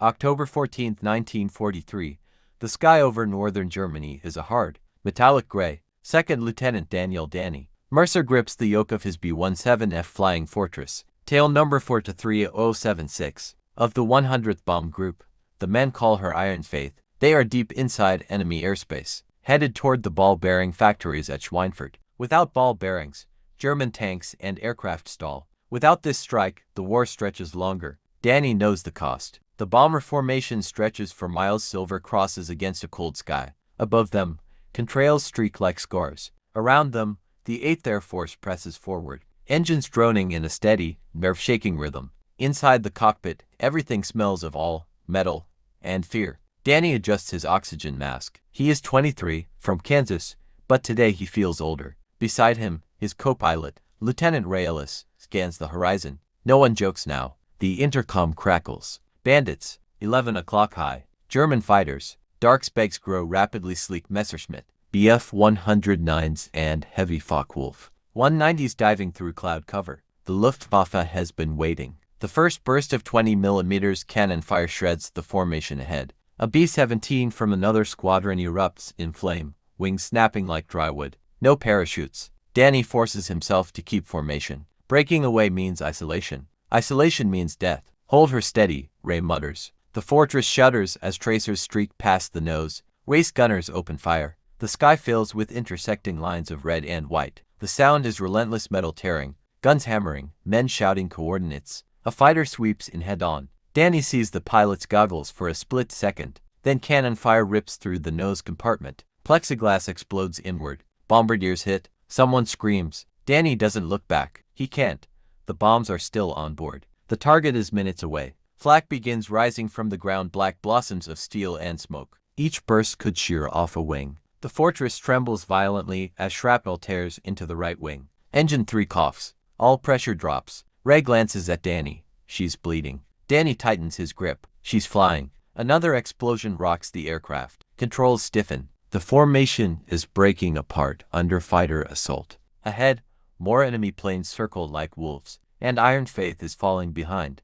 October 14, 1943. The sky over northern Germany is a hard, metallic gray. Second Lieutenant Daniel Danny Mercer grips the yoke of his B-17F Flying Fortress, tail number 4-3076, of the 100th Bomb Group. The men call her Iron Faith. They are deep inside enemy airspace, headed toward the ball-bearing factories at Schweinfurt. Without ball bearings, German tanks and aircraft stall. Without this strike, the war stretches longer. Danny knows the cost. The bomber formation stretches for miles. Silver crosses against a cold sky. Above them, contrails streak like scars. Around them, the 8th Air Force presses forward, engines droning in a steady, nerve-shaking rhythm. Inside the cockpit, everything smells of all, metal, and fear. Danny adjusts his oxygen mask. He is 23, from Kansas, but today he feels older. Beside him, his co-pilot, Lieutenant Realism, scans the horizon. No one jokes now. The intercom crackles. Bandits, 11 o'clock high. German fighters. Dark specks grow rapidly. Sleek Messerschmitt, Bf-109s and heavy Focke-Wulf 190s diving through cloud cover. The Luftwaffe has been waiting. The first burst of 20mm cannon fire shreds the formation ahead. A B-17 from another squadron erupts in flame, wings snapping like drywood. No parachutes. Danny forces himself to keep formation. Breaking away means isolation. Isolation means death. Hold her steady, Ray mutters. The fortress shudders as tracers streak past the nose. Race gunners open fire. The sky fills with intersecting lines of red and white. The sound is relentless metal tearing, guns hammering, men shouting coordinates. A fighter sweeps in head-on. Danny sees the pilot's goggles for a split second. Then cannon fire rips through the nose compartment. Plexiglass explodes inward. Bombardiers hit. Someone screams. Danny doesn't look back. He can't. The bombs are still on board. The target is minutes away. Flak begins rising from the ground, black blossoms of steel and smoke. Each burst could shear off a wing. The fortress trembles violently as shrapnel tears into the right wing. Engine 3 coughs. All pressure drops. Ray glances at Danny. She's bleeding. Danny tightens his grip. She's flying. Another explosion rocks the aircraft. Controls stiffen. The formation is breaking apart under fighter assault. Ahead, more enemy planes circle like wolves, and Iron Faith is falling behind.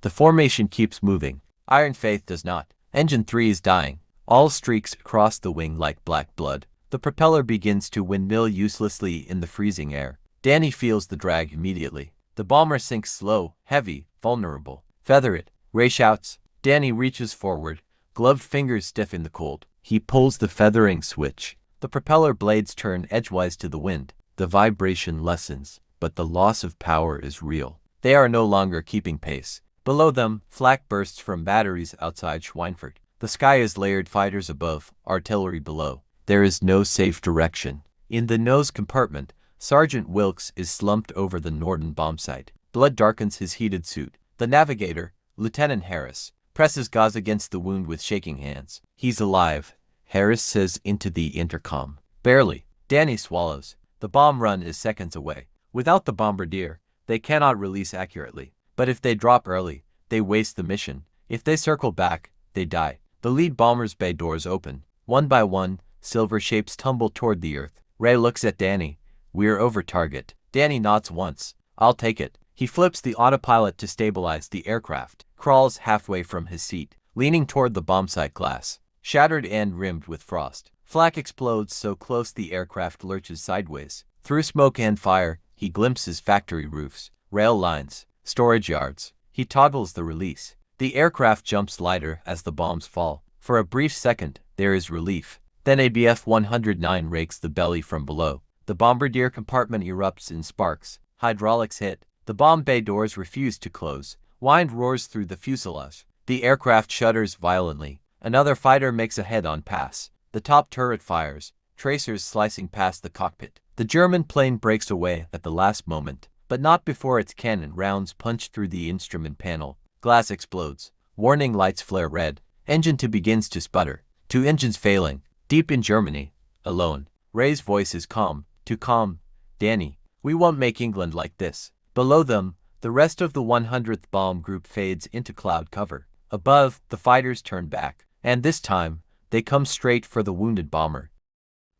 The formation keeps moving. Iron Faith does not. Engine 3 is dying. All streaks across the wing like black blood. The propeller begins to windmill uselessly in the freezing air. Danny feels the drag immediately. The bomber sinks slow, heavy, vulnerable. Feather it, Ray shouts. Danny reaches forward. Gloved fingers stiff in the cold. He pulls the feathering switch. The propeller blades turn edgewise to the wind. The vibration lessens, but the loss of power is real. They are no longer keeping pace. Below them, flak bursts from batteries outside Schweinfurt. The sky is layered, fighters above, artillery below. There is no safe direction. In the nose compartment, Sergeant Wilkes is slumped over the Norden bombsight. Blood darkens his heated suit. The navigator, Lieutenant Harris, presses gauze against the wound with shaking hands. He's alive, Harris says into the intercom. Barely. Danny swallows. The bomb run is seconds away. Without the bombardier, they cannot release accurately. But if they drop early, they waste the mission. If they circle back, they die. The lead bomber's bay doors open. One by one, silver shapes tumble toward the earth. Ray looks at Danny. We're over target. Danny nods once. I'll take it. He flips the autopilot to stabilize the aircraft, crawls halfway from his seat, leaning toward the bombsight glass, shattered and rimmed with frost. Flak explodes so close the aircraft lurches sideways. Through smoke and fire, he glimpses factory roofs, rail lines, storage yards. He toggles the release. The aircraft jumps lighter as the bombs fall. For a brief second, there is relief. Then a Bf-109 rakes the belly from below. The bombardier compartment erupts in sparks. Hydraulics hit. The bomb bay doors refuse to close. Wind roars through the fuselage. The aircraft shudders violently. Another fighter makes a head-on pass. The top turret fires, tracers slicing past the cockpit. The German plane breaks away at the last moment, but not before its cannon rounds punch through the instrument panel. Glass explodes. Warning lights flare red. Engine 2 begins to sputter. 2 engines failing. Deep in Germany. Alone. Ray's voice is calm. Too calm. Danny, we won't make England like this. Below them, the rest of the 100th Bomb Group fades into cloud cover. Above, the fighters turn back. And this time, they come straight for the wounded bomber.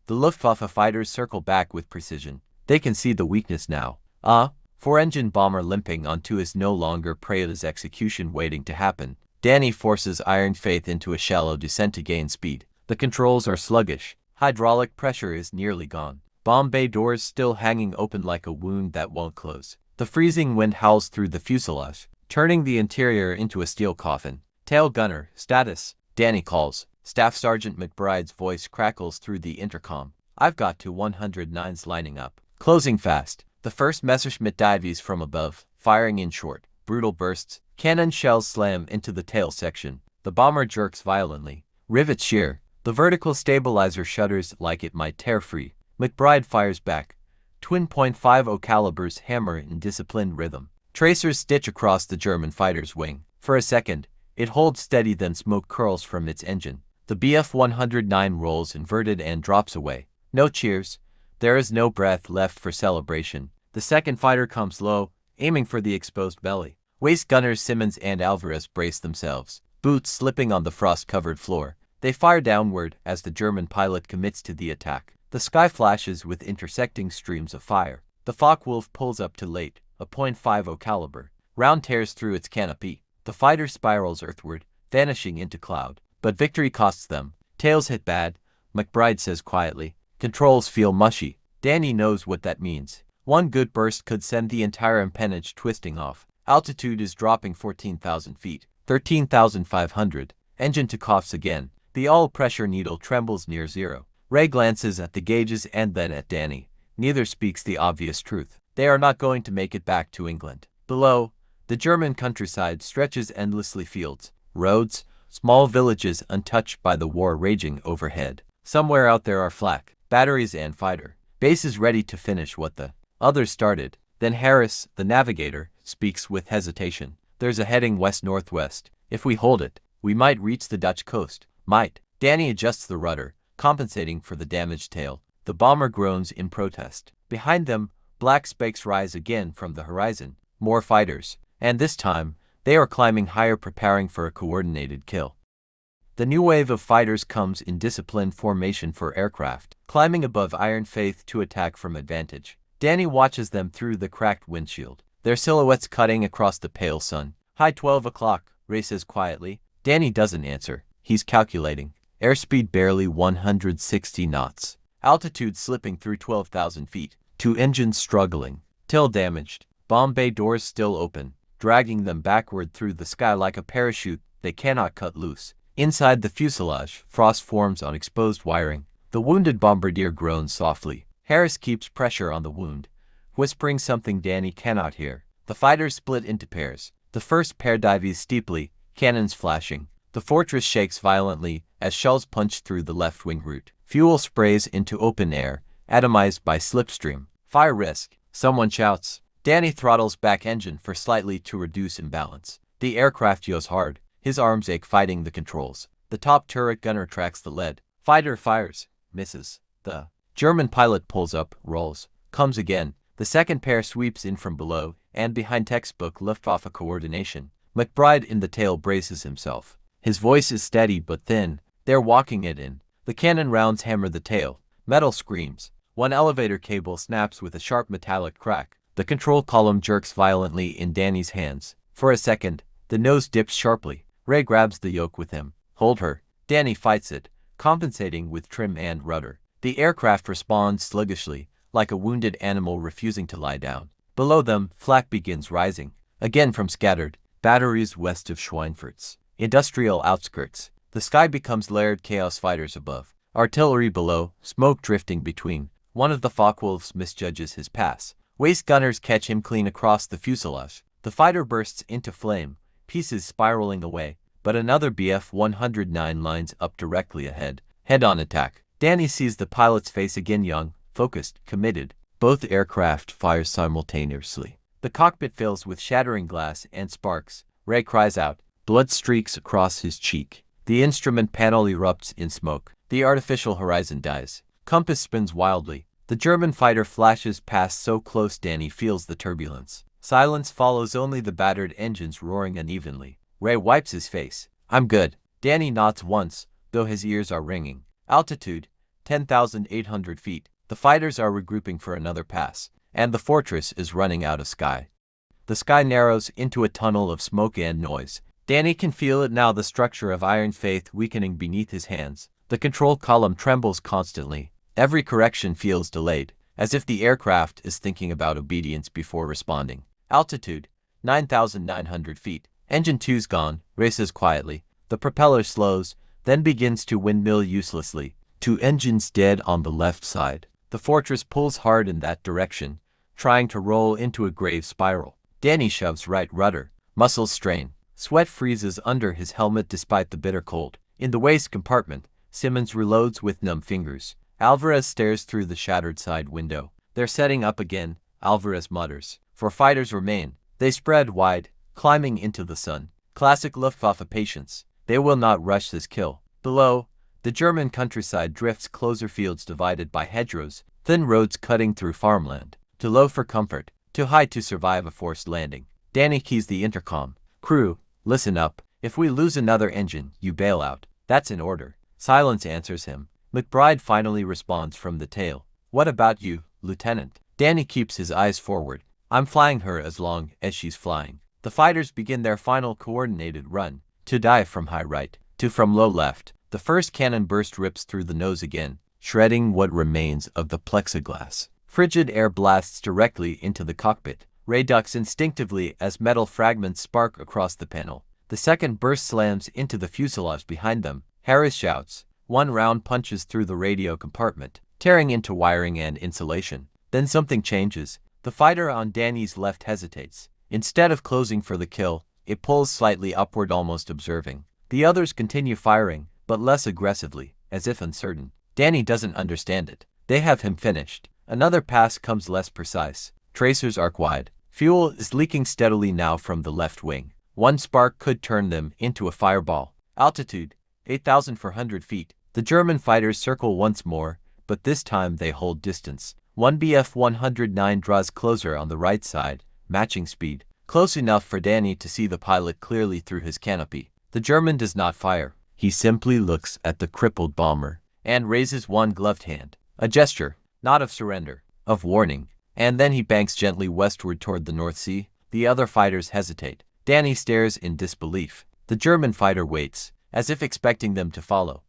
The Luftwaffe fighters circle back with precision. They can see the weakness now. 4-engine bomber limping onto is no longer Prey's execution waiting to happen. Danny forces Iron Faith into a shallow descent to gain speed. The controls are sluggish. Hydraulic pressure is nearly gone. Bomb bay doors still hanging open like a wound that won't close. The freezing wind howls through the fuselage, turning the interior into a steel coffin. Tail gunner, status, Danny calls. Staff Sergeant McBride's voice crackles through the intercom. I've got 109s lining up. Closing fast. The first Messerschmitt dives from above, firing in short, brutal bursts. Cannon shells slam into the tail section. The bomber jerks violently. Rivets shear. The vertical stabilizer shudders like it might tear free. McBride fires back. Twin .50 calibers hammer in disciplined rhythm. Tracers stitch across the German fighter's wing. For a second, it holds steady, then smoke curls from its engine. The Bf-109 rolls inverted and drops away. No cheers. There is no breath left for celebration. The second fighter comes low, aiming for the exposed belly. Waist gunners Simmons and Alvarez brace themselves, boots slipping on the frost-covered floor. They fire downward as the German pilot commits to the attack. The sky flashes with intersecting streams of fire. The Focke-Wulf pulls up to late, a .50 caliber. Round tears through its canopy. The fighter spirals earthward, vanishing into cloud. But victory costs them. Tails hit bad, McBride says quietly. Controls feel mushy. Danny knows what that means. One good burst could send the entire empennage twisting off. Altitude is dropping 14,000 feet. 13,500. Engine to coughs again. The all-pressure needle trembles near zero. Ray glances at the gauges and then at Danny. Neither speaks the obvious truth. They are not going to make it back to England. Below, the German countryside stretches endlessly. Fields, roads, small villages untouched by the war raging overhead. Somewhere out there are flak, batteries and fighter bases ready to finish what the others started. Then Harris, the navigator, speaks with hesitation. There's a heading west-northwest. If we hold it, we might reach the Dutch coast. Might. Danny adjusts the rudder, compensating for the damaged tail. The bomber groans in protest. Behind them, black spakes rise again from the horizon. More fighters. And this time, they are climbing higher, preparing for a coordinated kill. The new wave of fighters comes in disciplined formation for aircraft, climbing above Iron Faith to attack from advantage. Danny watches them through the cracked windshield, their silhouettes cutting across the pale sun. High 12 o'clock, Ray says quietly. Danny doesn't answer. He's calculating. Airspeed barely 160 knots. Altitude slipping through 12,000 feet. Two engines struggling. Tail damaged. Bomb bay doors still open, dragging them backward through the sky like a parachute they cannot cut loose. Inside the fuselage, frost forms on exposed wiring. The wounded bombardier groans softly. Harris keeps pressure on the wound, whispering something Danny cannot hear. The fighters split into pairs. The first pair dives steeply, cannons flashing. The fortress shakes violently as shells punch through the left wing root. Fuel sprays into open air, atomized by slipstream. Fire risk. Someone shouts. Danny throttles back engine for slightly to reduce imbalance. The aircraft yaws hard. His arms ache fighting the controls. The top turret gunner tracks the lead. Fighter fires. Misses. The German pilot pulls up, rolls. Comes again. The second pair sweeps in from below, and behind textbook Luftwaffe coordination. McBride in the tail braces himself. His voice is steady but thin. They're walking it in. The cannon rounds hammer the tail. Metal screams. One elevator cable snaps with a sharp metallic crack. The control column jerks violently in Danny's hands. For a second, the nose dips sharply. Ray grabs the yoke with him. Hold her. Danny fights it, compensating with trim and rudder. The aircraft responds sluggishly, like a wounded animal refusing to lie down. Below them, flak begins rising, again from scattered batteries west of Schweinfurt's industrial outskirts. The sky becomes layered chaos. Fighters above, artillery below, smoke drifting between. One of the Focke-Wulfs misjudges his pass. Waist gunners catch him clean across the fuselage. The fighter bursts into flame, pieces spiraling away, but another Bf-109 lines up directly ahead. Head-on attack. Danny sees the pilot's face again, young, focused, committed. Both aircraft fire simultaneously. The cockpit fills with shattering glass and sparks. Ray cries out. Blood streaks across his cheek. The instrument panel erupts in smoke. The artificial horizon dies. Compass spins wildly. The German fighter flashes past so close Danny feels the turbulence. Silence follows, only the battered engines roaring unevenly. Ray wipes his face. I'm good. Danny nods once, though his ears are ringing. Altitude, 10,800 feet. The fighters are regrouping for another pass, and the fortress is running out of sky. The sky narrows into a tunnel of smoke and noise. Danny can feel it now, the structure of iron faith weakening beneath his hands. The control column trembles constantly. Every correction feels delayed, as if the aircraft is thinking about obedience before responding. Altitude, 9,900 feet. Engine 2's gone, races quietly. The propeller slows, then begins to windmill uselessly. 2 engines dead on the left side. The fortress pulls hard in that direction, trying to roll into a grave spiral. Danny shoves right rudder. Muscles strain. Sweat freezes under his helmet despite the bitter cold. In the waist compartment, Simmons reloads with numb fingers. Alvarez stares through the shattered side window. They're setting up again, Alvarez mutters. 4 fighters remain. They spread wide, climbing into the sun. Classic Luftwaffe patience. They will not rush this kill. Below, the German countryside drifts closer, fields divided by hedgerows, thin roads cutting through farmland. Too low for comfort, too high to survive a forced landing. Danny keys the intercom. Crew, listen up. If we lose another engine, you bail out. That's an order. Silence answers him. McBride finally responds from the tail. What about you, Lieutenant? Danny keeps his eyes forward. I'm flying her as long as she's flying. The fighters begin their final coordinated run. 2 dive from high right, 2 from low left. The first cannon burst rips through the nose again, shredding what remains of the plexiglass. Frigid air blasts directly into the cockpit. Ray ducks instinctively as metal fragments spark across the panel. The second burst slams into the fuselage behind them. Harris shouts. 1 round punches through the radio compartment, tearing into wiring and insulation. Then something changes. The fighter on Danny's left hesitates. Instead of closing for the kill, it pulls slightly upward, almost observing. The others continue firing, but less aggressively, as if uncertain. Danny doesn't understand it. They have him finished. Another pass comes, less precise. Tracers arc wide. Fuel is leaking steadily now from the left wing. 1 spark could turn them into a fireball. Altitude, 8,400 feet. The German fighters circle once more, but this time they hold distance. 1 Bf-109 draws closer on the right side, matching speed. Close enough for Danny to see the pilot clearly through his canopy. The German does not fire. He simply looks at the crippled bomber and raises one gloved hand. A gesture, not of surrender, of warning. And then he banks gently westward toward the North Sea. The other fighters hesitate. Danny stares in disbelief. The German fighter waits, as if expecting them to follow.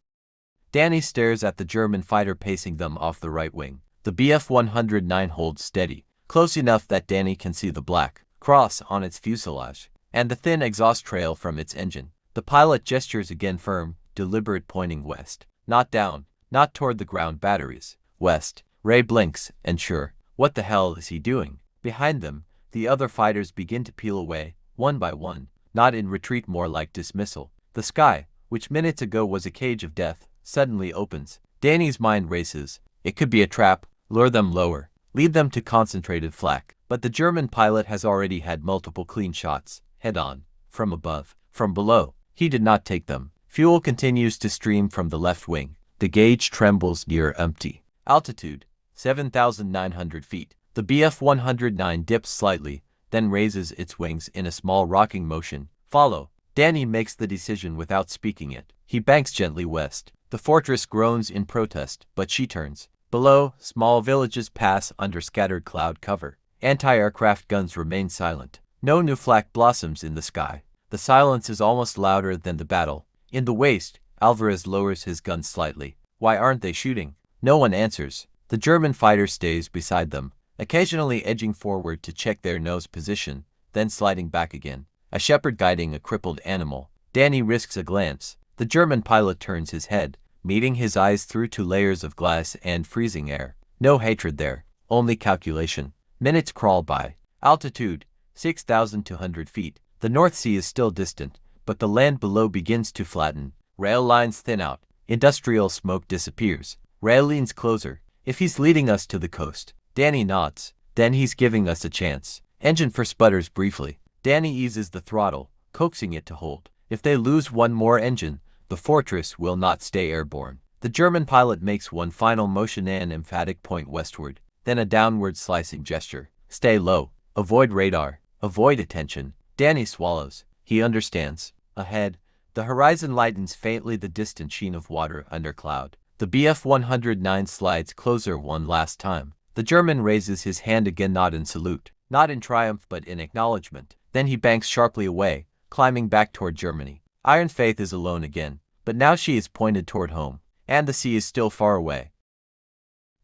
Danny stares at the German fighter pacing them off the right wing. The Bf-109 holds steady, close enough that Danny can see the black cross on its fuselage, and the thin exhaust trail from its engine. The pilot gestures again, firm, deliberate, pointing west. Not down, not toward the ground batteries. West. Ray blinks, and sure, what the hell is he doing? Behind them, the other fighters begin to peel away, one by one, not in retreat, more like dismissal. The sky, which minutes ago was a cage of death, suddenly opens. Danny's mind races. It could be a trap, lure them lower, lead them to concentrated flak. But the German pilot has already had multiple clean shots, head on, from above, from below. He did not take them. Fuel continues to stream from the left wing. The gauge trembles near empty. Altitude, 7,900 feet. The Bf-109 dips slightly, then raises its wings in a small rocking motion. Follow. Danny makes the decision without speaking it. He banks gently west. The fortress groans in protest, but she turns. Below, small villages pass under scattered cloud cover. Anti-aircraft guns remain silent. No new flak blossoms in the sky. The silence is almost louder than the battle. In the waist, Alvarez lowers his gun slightly. Why aren't they shooting? No one answers. The German fighter stays beside them, occasionally edging forward to check their nose position, then sliding back again. A shepherd guiding a crippled animal. Danny risks a glance. The German pilot turns his head, meeting his eyes through 2 layers of glass and freezing air. No hatred there, only calculation. Minutes crawl by. Altitude, 6,200 feet. The North Sea is still distant, but the land below begins to flatten. Rail lines thin out. Industrial smoke disappears. Rail leans closer. If he's leading us to the coast. Danny nods. Then he's giving us a chance. Engine for sputters briefly. Danny eases the throttle, coaxing it to hold. If they lose one more engine, the fortress will not stay airborne. The German pilot makes one final motion, an emphatic point westward, then a downward slicing gesture. Stay low. Avoid radar. Avoid attention. Danny swallows. He understands. Ahead, the horizon lightens faintly, the distant sheen of water under cloud. The Bf-109 slides closer one last time. The German raises his hand again, not in salute, not in triumph, but in acknowledgement. Then he banks sharply away, climbing back toward Germany. Iron Faith is alone again, but now she is pointed toward home, and the sea is still far away.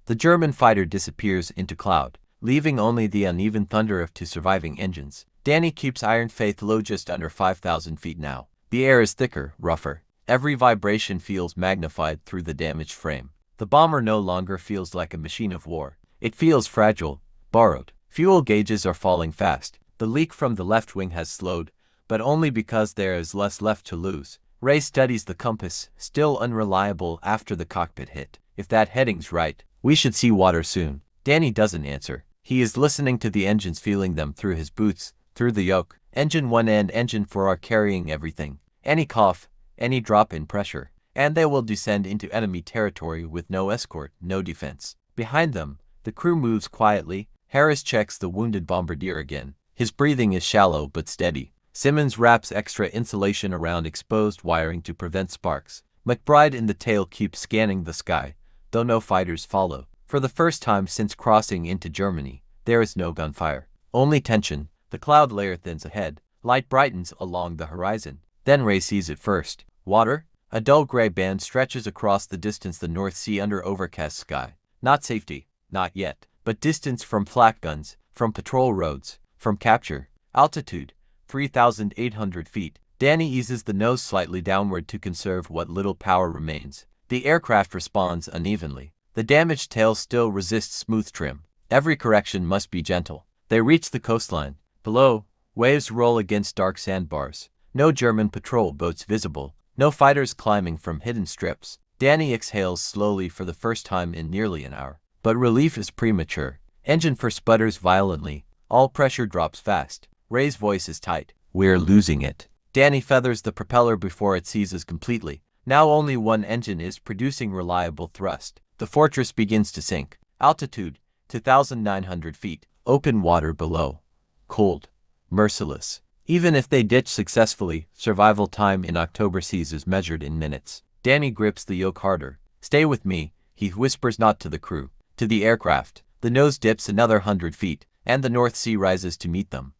The German fighter disappears into cloud, leaving only the uneven thunder of two surviving engines. Danny keeps Iron Faith low just under 5,000 feet now. The air is thicker, rougher. Every vibration feels magnified through the damaged frame. The bomber no longer feels like a machine of war. It feels fragile, borrowed. Fuel gauges are falling fast. The leak from the left wing has slowed, but only because there is less left to lose. Ray studies the compass, still unreliable after the cockpit hit. If that heading's right, we should see water soon. Danny doesn't answer. He is listening to the engines, feeling them through his boots, through the yoke. Engine 1 and Engine 4 are carrying everything. Any cough, any drop in pressure, and they will descend into enemy territory with no escort, no defense. Behind them, the crew moves quietly. Harris checks the wounded bombardier again. His breathing is shallow but steady. Simmons wraps extra insulation around exposed wiring to prevent sparks. McBride in the tail keeps scanning the sky, though no fighters follow. For the first time since crossing into Germany, there is no gunfire. Only tension. The cloud layer thins ahead. Light brightens along the horizon. Then Ray sees it first. Water? A dull gray band stretches across the distance, the North Sea under overcast sky. Not safety, not yet, but distance from flak guns, from patrol roads, from capture. Altitude, 3,800 feet. Danny eases the nose slightly downward to conserve what little power remains. The aircraft responds unevenly. The damaged tail still resists smooth trim. Every correction must be gentle. They reach the coastline. Below, waves roll against dark sandbars. No German patrol boats visible. No fighters climbing from hidden strips. Danny exhales slowly for the first time in nearly an hour. But relief is premature. Engine 4 sputters violently. All pressure drops fast. Ray's voice is tight. We're losing it. Danny feathers the propeller before it seizes completely. Now only one engine is producing reliable thrust. The fortress begins to sink. Altitude, 2,900 feet. Open water below. Cold. Merciless. Even if they ditch successfully, survival time in October seas is measured in minutes. Danny grips the yoke harder. Stay with me, he whispers, not to the crew, to the aircraft. The nose dips another 100 feet, and the North Sea rises to meet them.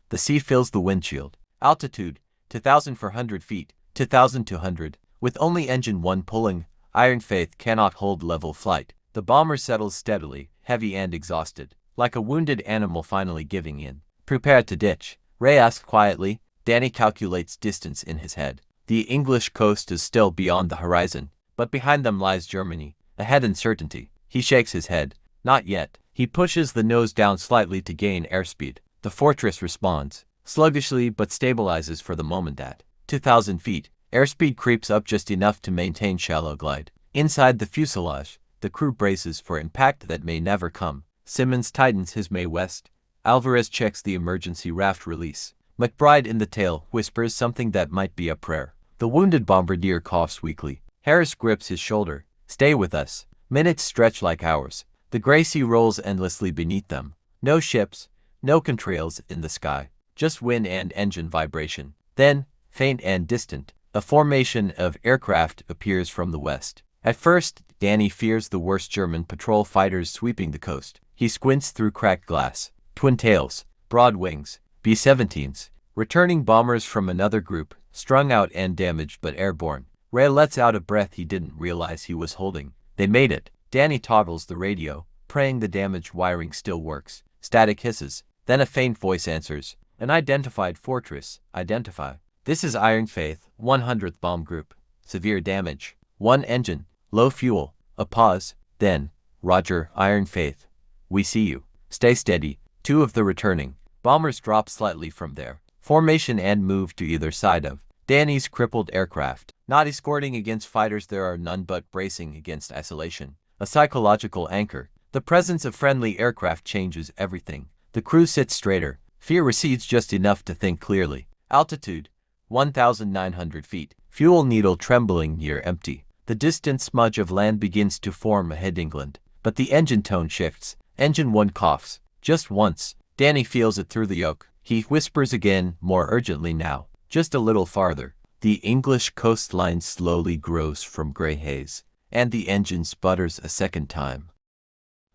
The sea fills the windshield. Altitude, 2,400 feet, 2,200. With only engine 1 pulling, Iron Faith cannot hold level flight. The bomber settles steadily, heavy and exhausted, like a wounded animal finally giving in. Prepare to ditch, Ray asks quietly. Danny calculates distance in his head. The English coast is still beyond the horizon, but behind them lies Germany. Ahead uncertainty. He shakes his head. Not yet. He pushes the nose down slightly to gain airspeed. The fortress responds, sluggishly but stabilizes for the moment at 2,000 feet. Airspeed creeps up just enough to maintain shallow glide. Inside the fuselage, the crew braces for impact that may never come. Simmons tightens his Mae West. Alvarez checks the emergency raft release. McBride in the tail whispers something that might be a prayer. The wounded bombardier coughs weakly. Harris grips his shoulder. Stay with us. Minutes stretch like hours. The gray sea rolls endlessly beneath them. No ships, no contrails in the sky. Just wind and engine vibration. Then, faint and distant, a formation of aircraft appears from the west. At first, Danny fears the worst, German patrol fighters sweeping the coast. He squints through cracked glass. Twin tails, broad wings, B-17s, returning bombers from another group, strung out and damaged but airborne. Ray lets out a breath he didn't realize he was holding. They made it. Danny toggles the radio, praying the damaged wiring still works. Static hisses. Then a faint voice answers. An identified fortress. Identify. This is Iron Faith, 100th Bomb Group. Severe damage. One engine. Low fuel. A pause. Then, Roger, Iron Faith. We see you. Stay steady. Two of the returning bombers drop slightly from their formation and move to either side of Danny's crippled aircraft. Not escorting against fighters, there are none, but bracing against isolation. A psychological anchor. The presence of friendly aircraft changes everything. The crew sits straighter. Fear recedes just enough to think clearly. Altitude, 1,900 feet. Fuel needle trembling near empty. The distant smudge of land begins to form ahead England. But the engine tone shifts. Engine 1 coughs. Just once. Danny feels it through the yoke. He whispers again, more urgently now. Just a little farther. The English coastline slowly grows from gray haze, and the engine sputters a second time.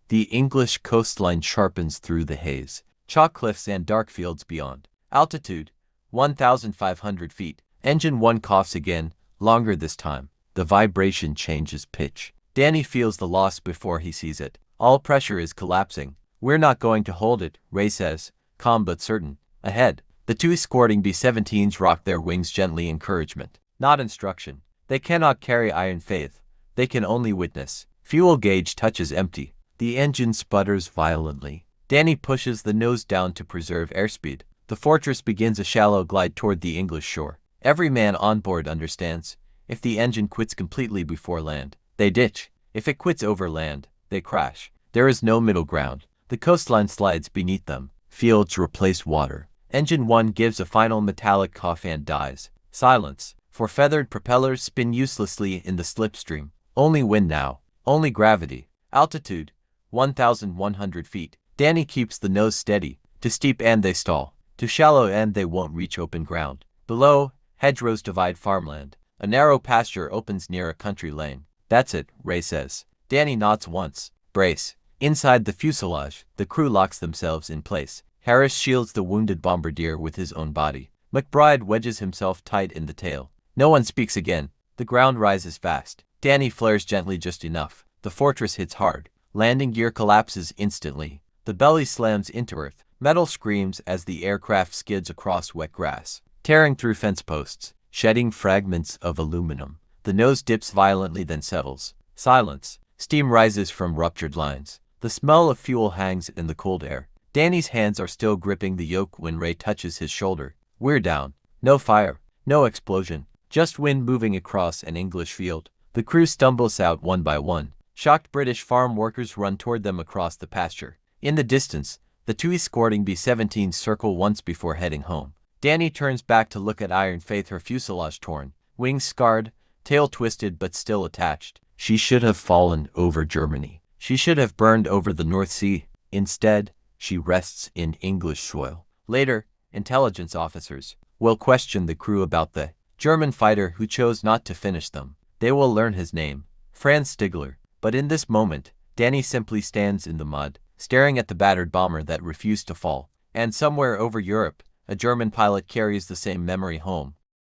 The English coastline sharpens through the haze. Chalk cliffs and dark fields beyond. Altitude, 1,500 feet. Engine 1 coughs again, longer this time. The vibration changes pitch. Danny feels the loss before he sees it. All pressure is collapsing. We're not going to hold it, Ray says, calm but certain. Ahead, the two escorting B-17s rock their wings gently, encouragement, not instruction. They cannot carry Iron Faith. They can only witness. Fuel gauge touches empty. The engine sputters violently. Danny pushes the nose down to preserve airspeed. The Fortress begins a shallow glide toward the English shore. Every man on board understands. If the engine quits completely before land, they ditch. If it quits over land, they crash. There is no middle ground. The coastline slides beneath them. Fields replace water. Engine 1 gives a final metallic cough and dies. Silence. For feathered propellers spin uselessly in the slipstream. Only wind now. Only gravity. Altitude, 1,100 feet. Danny keeps the nose steady. To steep and they stall. To shallow and they won't reach open ground. Below, hedgerows divide farmland. A narrow pasture opens near a country lane. That's it, Ray says. Danny nods once. Brace. Inside the fuselage, the crew locks themselves in place. Harris shields the wounded bombardier with his own body. McBride wedges himself tight in the tail. No one speaks again. The ground rises fast. Danny flares gently just enough. The Fortress hits hard. Landing gear collapses instantly. The belly slams into earth. Metal screams as the aircraft skids across wet grass, tearing through fence posts, shedding fragments of aluminum. The nose dips violently, then settles. Silence. Steam rises from ruptured lines. The smell of fuel hangs in the cold air. Danny's hands are still gripping the yoke when Ray touches his shoulder. We're down. No fire. No explosion. Just wind moving across an English field. The crew stumbles out one by one. Shocked British farm workers run toward them across the pasture. In the distance, the two escorting B-17s circle once before heading home. Danny turns back to look at Iron Faith, her fuselage torn, wings scarred, tail twisted but still attached. She should have fallen over Germany. She should have burned over the North Sea. Instead, she rests in English soil. Later, intelligence officers will question the crew about the German fighter who chose not to finish them. They will learn his name, Franz Stigler. But in this moment, Danny simply stands in the mud, staring at the battered bomber that refused to fall. And somewhere over Europe, a German pilot carries the same memory home.